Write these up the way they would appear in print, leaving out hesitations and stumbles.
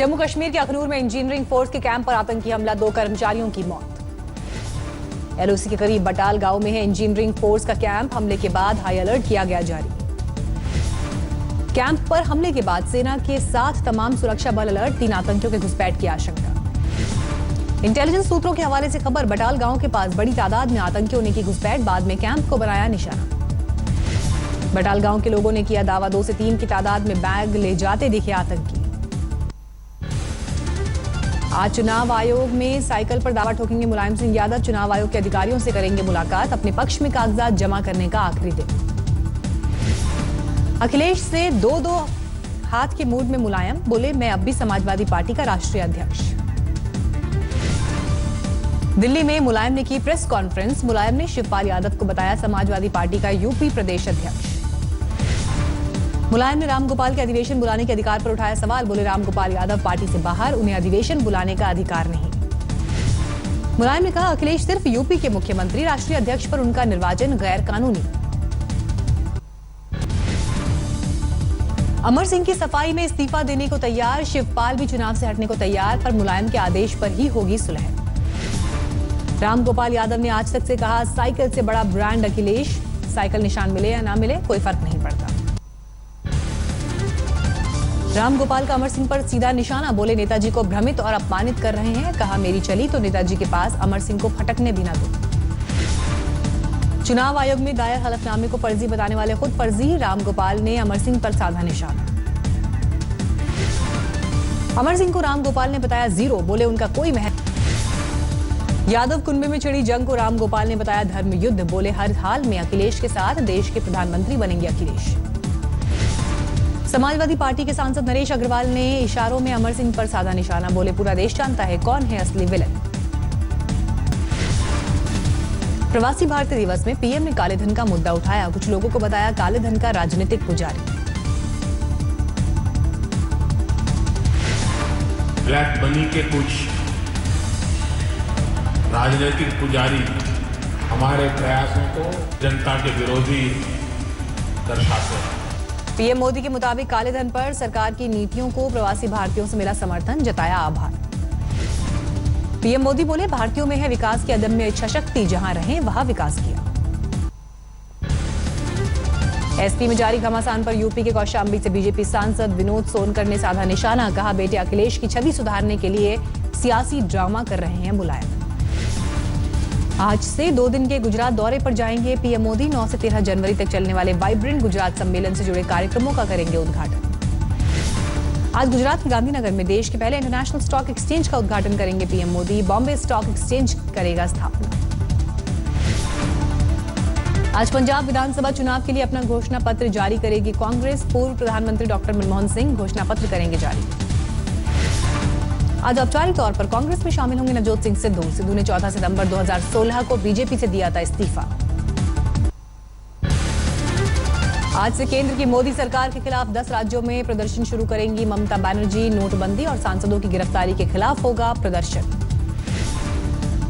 जम्मू कश्मीर के अखनूर में engineering force के कैंप पर आतंकी हमला, 2 कर्मचारियों की मौत। एलओसी के करीब बटाल गांव में है इंजीनियरिंग फोर्स का कैंप, हमले के बाद हाई अलर्ट किया गया जारी। कैंप पर हमले के बाद सेना के साथ तमाम सुरक्षा बल अलर्ट, 3 आतंकियों के घुसपैठ की आशंका। इंटेलिजेंस सूत्रों के हवाले से खबर, बटाल गांव के पास बड़ी तादाद में आतंकियों ने की घुसपैठ, बाद में कैंप को बनाया निशाना। बटाल गांव के लोगों ने किया दावा, 2 से 3 की तादाद में बैग ले जाते दिखे आतंकी। आज चुनाव आयोग में साइकिल पर दावा ठोकेंगे मुलायम सिंह यादव, चुनाव आयोग के अधिकारियों से करेंगे मुलाकात, अपने पक्ष में कागजात जमा करने का आखिरी दिन। अखिलेश से 2-2 हाथ के मूड में मुलायम, बोले मैं अब भी समाजवादी पार्टी का राष्ट्रीय अध्यक्ष। दिल्ली में मुलायम ने की प्रेस कॉन्फ्रेंस, मुलायम ने शिवपाल यादव को बताया समाजवादी पार्टी का यूपी प्रदेश अध्यक्ष। मुलायम ने रामगोपाल के अधिवेशन बुलाने के अधिकार पर उठाया सवाल, बोले रामगोपाल यादव पार्टी से बाहर, उन्हें अधिवेशन बुलाने का अधिकार नहीं। मुलायम ने कहा अखिलेश सिर्फ यूपी के मुख्यमंत्री, राष्ट्रीय अध्यक्ष पर उनका निर्वाचन गैर कानूनी। अमर सिंह की सफाई में इस्तीफा देने को तैयार, शिवपाल भी चुनाव से हटने को तैयार, पर मुलायम के आदेश पर ही होगी सुलह। रामगोपाल यादव ने आज तक से कहा साइकिल से बड़ा ब्रांड अखिलेश, साइकिल निशान मिले या ना मिले कोई फर्क नहीं पड़ता। रामगोपाल का अमर सिंह पर सीधा निशाना, बोले नेताजी को भ्रमित और अपमानित कर रहे हैं, कहा मेरी चली तो नेताजी के पास अमर सिंह को फटकने भी ना दो। चुनाव आयोग में दायर हलफनामे को फर्जी बताने वाले खुद फर्जी, रामगोपाल ने अमर सिंह पर साधा निशाना। अमर सिंह को रामगोपाल ने बताया जीरो, बोले उनका कोई महत्व। यादव कुनबे में छिड़ी जंग को रामगोपाल ने बताया धर्म युद्ध, बोले हर हाल में अखिलेश के साथ देश के प्रधानमंत्री बनेंगे अखिलेश। समाजवादी पार्टी के सांसद नरेश अग्रवाल ने इशारों में अमर सिंह पर साधा निशाना, बोले पूरा देश जानता है कौन है असली विलन। प्रवासी भारतीय दिवस में पीएम ने काले धन का मुद्दा उठाया, कुछ लोगों को बताया काले धन का राजनीतिक पुजारी। ब्लैक मनी के कुछ राजनीतिक पुजारी हमारे प्रयासों को जनता के विरोधी दर्शाते हैं। पीएम मोदी के मुताबिक काले धन पर सरकार की नीतियों को प्रवासी भारतीयों से मिला समर्थन, जताया आभार। पीएम मोदी बोले भारतीयों में है विकास की अदम्य इच्छा शक्ति, जहां रहे वहां विकास किया। एसपी में जारी घमासान पर यूपी के कौशाम्बी से बीजेपी सांसद विनोद सोनकर ने साधा निशाना, कहा बेटे अखिलेश की छवि सुधारने के लिए सियासी ड्रामा कर रहे हैं मुलायम। आज से 2 दिन के गुजरात दौरे पर जाएंगे पीएम मोदी, 9 से 13 जनवरी तक चलने वाले वाइब्रेंट गुजरात सम्मेलन से जुड़े कार्यक्रमों का करेंगे उद्घाटन। आज गुजरात के गांधीनगर में देश के पहले इंटरनेशनल स्टॉक एक्सचेंज का उद्घाटन करेंगे PM Modi, Bombay stock exchange करेगा स्थापना। आज पंजाब विधानसभा चुनाव के लिए अपना घोषणा पत्र जारी करेगी कांग्रेस, पूर्व प्रधानमंत्री डॉक्टर मनमोहन सिंह घोषणा पत्र करेंगे जारी। आज औपचारिक तौर पर कांग्रेस में शामिल होंगे नवजोत सिंह सिद्धू। सिद्धू ने 14 सितंबर 2016 को बीजेपी से दिया था इस्तीफा। आज से केंद्र की मोदी सरकार के खिलाफ 10 राज्यों में प्रदर्शन शुरू करेंगी ममता बनर्जी, नोटबंदी और सांसदों की गिरफ्तारी के खिलाफ होगा प्रदर्शन।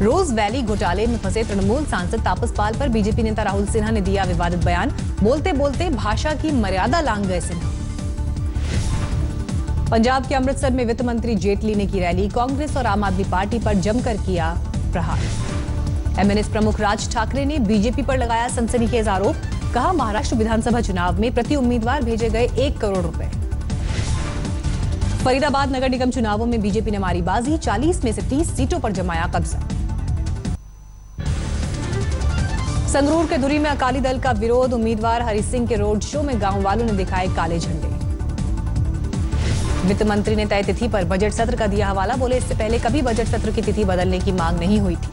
रोज वैली घोटाले में फंसे तृणमूल सांसद तापस पाल पर बीजेपी नेता राहुल सिन्हा ने दिया विवादित बयान, बोलते बोलते भाषा की मर्यादा लांघ गए सिन्हा। पंजाब के अमृतसर में वित्त मंत्री जेटली ने की रैली, कांग्रेस और आम आदमी पार्टी पर जमकर किया प्रहार। एमएनएस प्रमुख राज ठाकरे ने बीजेपी पर लगाया सनसनीखेज आरोप, कहा महाराष्ट्र विधानसभा चुनाव में प्रति उम्मीदवार भेजे गए 1 करोड़ रुपए। फरीदाबाद नगर निगम चुनावों में बीजेपी ने मारी बाजी, 40 में से 30 सीटों पर जमाया कब्जा। संगरूर के धुरी में अकाली दल का विरोध, उम्मीदवार हरि सिंह के रोड शो में गांव वालों ने दिखाए काले झंडे। वित्त मंत्री ने तय तिथि पर बजट सत्र का दिया हवाला, बोले इससे पहले कभी बजट सत्र की तिथि बदलने की मांग नहीं हुई थी।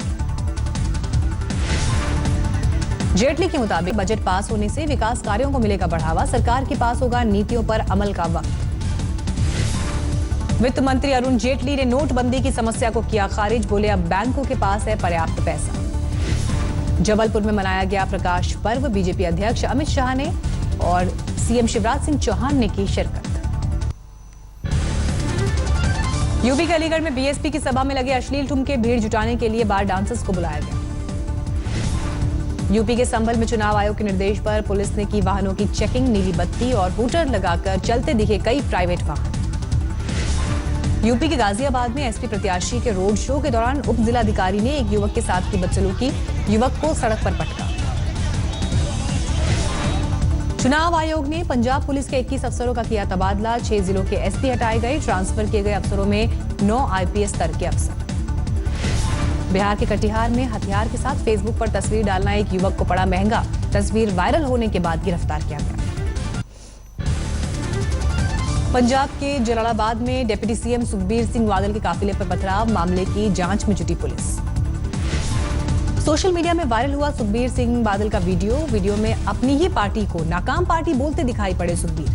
जेटली के मुताबिक बजट पास होने से विकास कार्यों को मिलेगा बढ़ावा, सरकार के पास होगा नीतियों पर अमल का वक्त। वित्त मंत्री अरुण जेटली ने नोटबंदी की समस्या को किया खारिज, बोले अब बैंकों के पास है पर्याप्त पैसा। जबलपुर में मनाया गया प्रकाश पर्व, बीजेपी अध्यक्ष अमित शाह ने और सीएम शिवराज सिंह चौहान ने की शिरकत। यूपी के अलीगढ़ में बीएसपी की सभा में लगे अश्लील ठुमके, भीड़ जुटाने के लिए बार डांसर्स को बुलाया गया। यूपी के संभल में चुनाव आयोग के निर्देश पर पुलिस ने की वाहनों की चेकिंग, नीली बत्ती और हूटर लगाकर चलते दिखे कई प्राइवेट वाहन। यूपी के गाजियाबाद में एसपी प्रत्याशी के रोड शो के दौरान उप जिलाधिकारी ने एक युवक के साथ की बदसलूकी, युवक को सड़क पर पटका। चुनाव आयोग ने पंजाब पुलिस के 21 अफसरों का किया तबादला, 6 जिलों के एसपी हटाए गए, ट्रांसफर किए गए अफसरों में 9 आईपीएस स्तर के अफसर। बिहार के कटिहार में हथियार के साथ फेसबुक पर तस्वीर डालना एक युवक को पड़ा महंगा, तस्वीर वायरल होने के बाद गिरफ्तार किया गया। पंजाब के जलालाबाद में डिप्टी सीएम सुखबीर सिंह बादल के काफिले पर पथराव, मामले की जांच में जुटी पुलिस। सोशल मीडिया में वायरल हुआ सुखबीर सिंह बादल का वीडियो में अपनी ही पार्टी को नाकाम पार्टी बोलते दिखाई पड़े सुखबीर।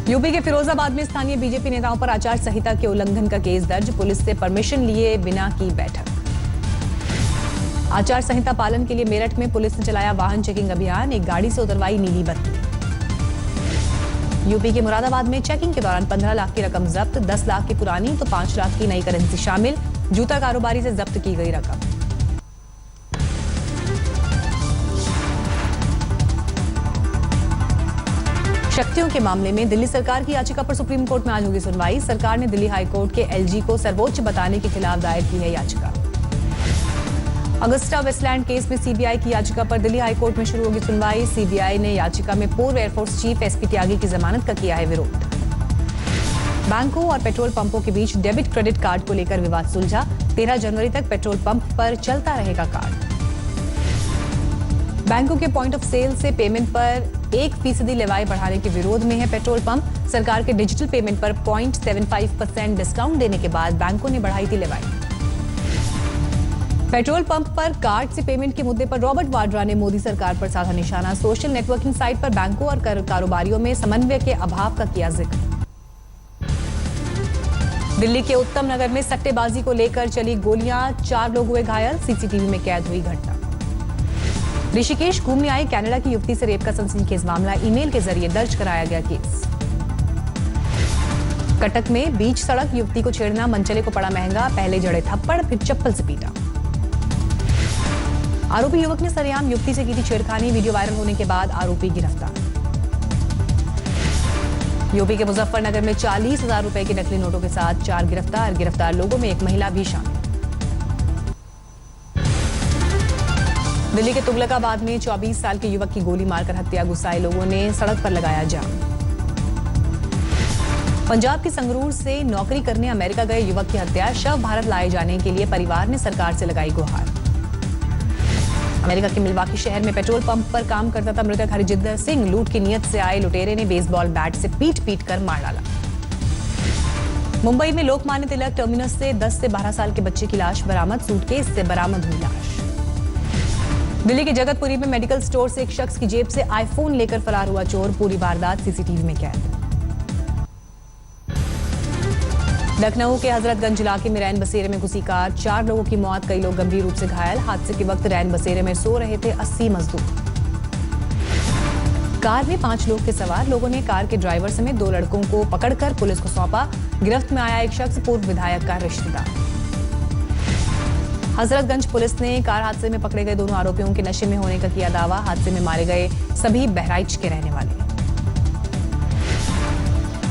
यूपी के फिरोजाबाद में स्थानीय बीजेपी नेताओं पर आचार संहिता के उल्लंघन का केस दर्ज, पुलिस से परमिशन लिए बिना की बैठक। आचार संहिता पालन के लिए मेरठ में पुलिस ने चलाया वाहन चेकिंग अभियान, एक गाड़ी से उतरवाई नीली बत्ती। यूपी के मुरादाबाद में चेकिंग के दौरान 15 लाख की रकम जब्त, 10 लाख की पुरानी तो 5 लाख की नई करेंसी शामिल, जूता कारोबारी से जब्त की गई रकम। शक्तियों के मामले में दिल्ली सरकार की याचिका पर सुप्रीम कोर्ट में आज होगी सुनवाई। सरकार ने दिल्ली हाईकोर्ट के एलजी को सर्वोच्च बताने के खिलाफ दायर की है याचिका। अगस्टा वेस्टलैंड केस में सीबीआई की याचिका पर दिल्ली हाईकोर्ट में शुरू होगी सुनवाई। सीबीआई ने याचिका में पूर्व एयरफोर्स चीफ एसपी त्यागी की जमानत का किया है विरोध। बैंकों और पेट्रोल पंपों के बीच डेबिट क्रेडिट कार्ड को लेकर विवाद सुलझा, 13 जनवरी तक पेट्रोल पंप पर चलता रहेगा कार्ड। बैंकों के पॉइंट ऑफ सेल से पेमेंट पर 1% लेवाई बढ़ाने के विरोध में है पेट्रोल पंप। सरकार के डिजिटल पेमेंट पर 0.75% डिस्काउंट देने के बाद बैंकों ने बढ़ाई थी लेवाई। पेट्रोल पंप पर कार्ड से पेमेंट के मुद्दे पर रॉबर्ट वाड्रा ने मोदी सरकार पर साधा निशाना। सोशल नेटवर्किंग साइट पर बैंकों और कारोबारियों में समन्वय के अभाव का किया जिक्र। दिल्ली के उत्तम नगर में सट्टेबाजी को लेकर चली गोलियां, 4 लोग हुए घायल, सीसीटीवी में कैद हुई घटना। ऋषिकेश घूमने आई कनाडा की युवती से रेप का सनसनीखेज मामला, ईमेल के जरिए दर्ज कराया गया केस। कटक में बीच सड़क युवती को छेड़ना, मनचले को पड़ा महंगा, पहले जड़े थप्पड़ फिर चप्पल से पीटा। आरोपी युवक ने सरेआम युवती से की थी छेड़खानी, वीडियो वायरल होने के बाद आरोपी गिरफ्तार। यूपी के मुजफ्फरनगर में 40,000 रुपए के नकली नोटों के साथ 4 गिरफ्तार, गिरफ्तार लोगों में एक महिला भी शामिल। दिल्ली के तुगलकाबाद में 24 साल के युवक की गोली मारकर हत्या, गुस्साए लोगों ने सड़क पर लगाया जाम। पंजाब के संगरूर से नौकरी करने अमेरिका गए युवक की हत्या, शव भारत लाए जाने के लिए परिवार ने सरकार से लगाई गुहार। अमेरिका के मिल्वाकी शहर में पेट्रोल पंप पर काम करता था मृतक हरजिंदर सिंह, लूट की नियत से आए लुटेरे ने बेसबॉल बैट से पीट कर मार डाला। मुंबई में लोकमान्य तिलक टर्मिनस से 10 से 12 साल के बच्चे की लाश बरामद, सूटकेस से बरामद हुई लाश। दिल्ली के जगतपुरी में मेडिकल स्टोर से एक शख्स की जेब से आईफोन लेकर फरार हुआ चोर, पूरी वारदात सीसीटीवी में कैद। लखनऊ के हजरतगंज इलाके में रैन बसेरे में घुसी कार, 4 लोगों की मौत, कई लोग गंभीर रूप से घायल। हादसे के वक्त रैन बसेरे में सो रहे थे 80 मजदूर। कार में 5 लोग थे सवार, लोगों ने कार के ड्राइवर समेत 2 लड़कों को पकड़कर पुलिस को सौंपा। गिरफ्त में आया एक शख्स पूर्व विधायक का रिश्तेदार। हजरतगंज पुलिस ने कार हादसे में पकड़े गए दोनों आरोपियों के नशे में होने का किया दावा। हादसे में मारे गए सभी बहराइच के रहने वाले।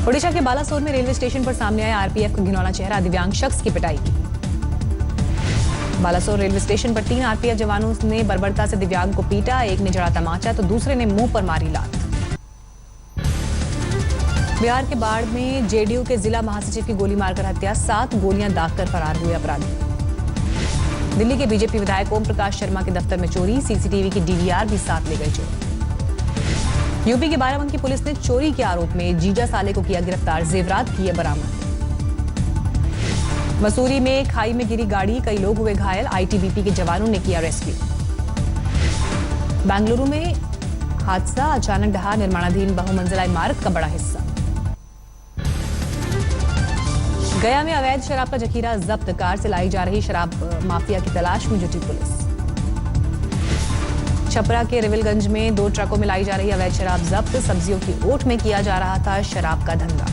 ओडिशा के बालासोर में रेलवे स्टेशन पर सामने आया आरपीएफ का घिनौना चेहरा, दिव्यांग शख्स की पिटाई की। बालासोर रेलवे स्टेशन पर 3 आरपीएफ जवानों ने बर्बरता से दिव्यांग को पीटा, एक ने जड़ा तमाचा तो दूसरे ने मुंह पर मारी लात। बिहार के बाढ़ में जेडीयू के जिला महासचिव की गोली मारकर हत्या, 7 गोलियां दागकर फरार हुए अपराधी। दिल्ली के बीजेपी विधायक ओम प्रकाश शर्मा के दफ्तर में चोरी, सीसीटीवी की डीवीआर भी साथ ले गए चोर। यूपी के बाराबंकी पुलिस ने चोरी के आरोप में जीजा साले को किया गिरफ्तार, जेवरात किए बरामद। मसूरी में खाई में गिरी गाड़ी, कई लोग हुए घायल, आईटीबीपी के जवानों ने किया रेस्क्यू। बेंगलुरु में हादसा, अचानक ढहा निर्माणाधीन बहुमंजिला इमारत का बड़ा हिस्सा। गया में अवैध शराब का जखीरा जब्त, कार से लाई जा रही शराब माफिया की तलाश में जुटी पुलिस। छपरा के रिविलगंज में 2 ट्रकों में लाई जा रही अवैध शराब जब्त, सब्जियों की ओट में किया जा रहा था शराब का धंधा।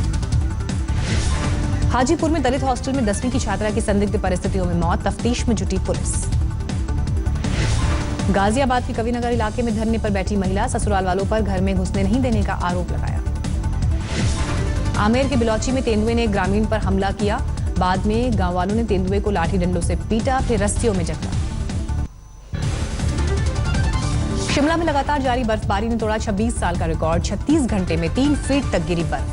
हाजीपुर में दलित हॉस्टल में 10वीं की छात्रा की संदिग्ध परिस्थितियों में मौत, तफ्तीश में जुटी पुलिस। गाजियाबाद के कविनगर इलाके में धरने पर बैठी महिला, ससुराल वालों पर घर में घुसने नहीं देने का आरोप लगाया। आमेर के बिलौची में तेंदुए ने एक ग्रामीण पर हमला किया। बाद में गांव वालों ने तेंदुए को लाठी डंडों से पीटा, फिर रस्सियों में जकड़ा। शिमला में लगातार जारी बर्फबारी ने तोड़ा 26 साल का रिकॉर्ड। 36 घंटे में 3 फीट तक गिरी बर्फ।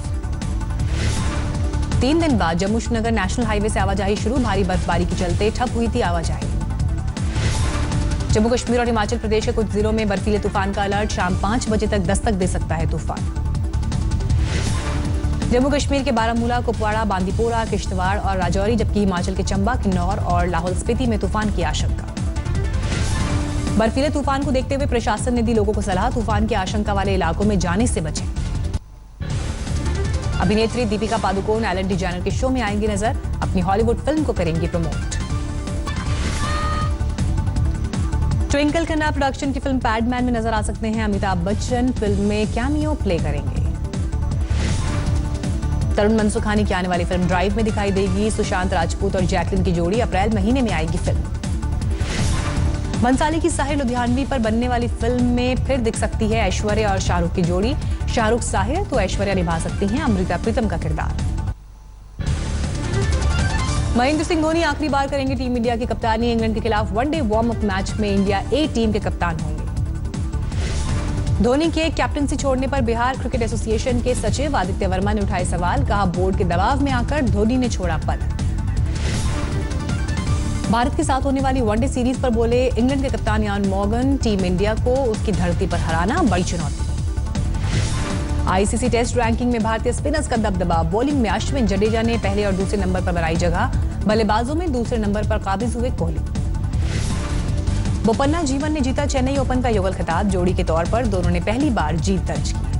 3 दिन बाद जम्मू श्रीनगर नेशनल हाईवे से आवाजाही शुरू। भारी बर्फबारी के चलते ठप हुई थी आवाजाही। जम्मू कश्मीर और हिमाचल प्रदेश के कुछ जिलों में बर्फीले तूफान का अलर्ट। शाम 5 बजे तक दस्तक दे सकता है तूफान। जम्मू कश्मीर के बारामूला, कुपवाड़ा, बांदीपोरा, किश्तवाड़ और राजौरी, जबकि हिमाचल के चंबा, किन्नौर और लाहौल स्पीति में तूफान की आशंका। बर्फीले तूफान को देखते हुए प्रशासन ने दी लोगों को सलाह, तूफान की आशंका वाले इलाकों में जाने से बचें। अभिनेत्री दीपिका पादुकोण एलन डिजेनर के शो में आएंगी नजर। अपनी हॉलीवुड फिल्म को करेंगी प्रमोट। ट्विंकल खन्ना प्रोडक्शन की फिल्म पैडमैन में नजर आ सकते हैं अमिताभ बच्चन। फिल्म में कैमियो प्ले करेंगे। तरुण मनसुखानी की आने वाली फिल्म ड्राइव में दिखाई देगी। सुशांत राजपूत और जैकलिन की जोड़ी अप्रैल महीने में आएगी फिल्म। बंसाली की साहिर लुधियानवी पर बनने वाली फिल्म में फिर दिख सकती है ऐश्वर्या और शाहरुख की जोड़ी। शाहरुख साहिर तो ऐश्वर्या निभा सकती हैं अमृता प्रीतम का किरदार। महेंद्र सिंह धोनी आखिरी बार करेंगे टीम इंडिया की कप्तानी। इंग्लैंड के खिलाफ वनडे वार्म अप मैच में इंडिया ए टीम के कप्तान होंगे। धोनी के कैप्टनसी छोड़ने पर बिहार क्रिकेट एसोसिएशन के सचिव आदित्य वर्मा ने उठाए सवाल। कहा, बोर्ड के दबाव में आकर धोनी ने छोड़ा पद। भारत के साथ होने वाली वनडे सीरीज पर बोले इंग्लैंड के कप्तान यान मॉर्गन, टीम इंडिया को उसकी धरती पर हराना बड़ी चुनौती। आईसीसी टेस्ट रैंकिंग में भारतीय स्पिनर्स का दबदबा। बॉलिंग में अश्विन, जडेजा ने पहले और दूसरे नंबर पर बनाई जगह। बल्लेबाजों में दूसरे नंबर पर काबिज हुए कोहली। बोपन्ना जीवन ने जीता चेन्नई ओपन का युगल खिताब। जोड़ी के तौर पर दोनों ने पहली बार जीत दर्ज की।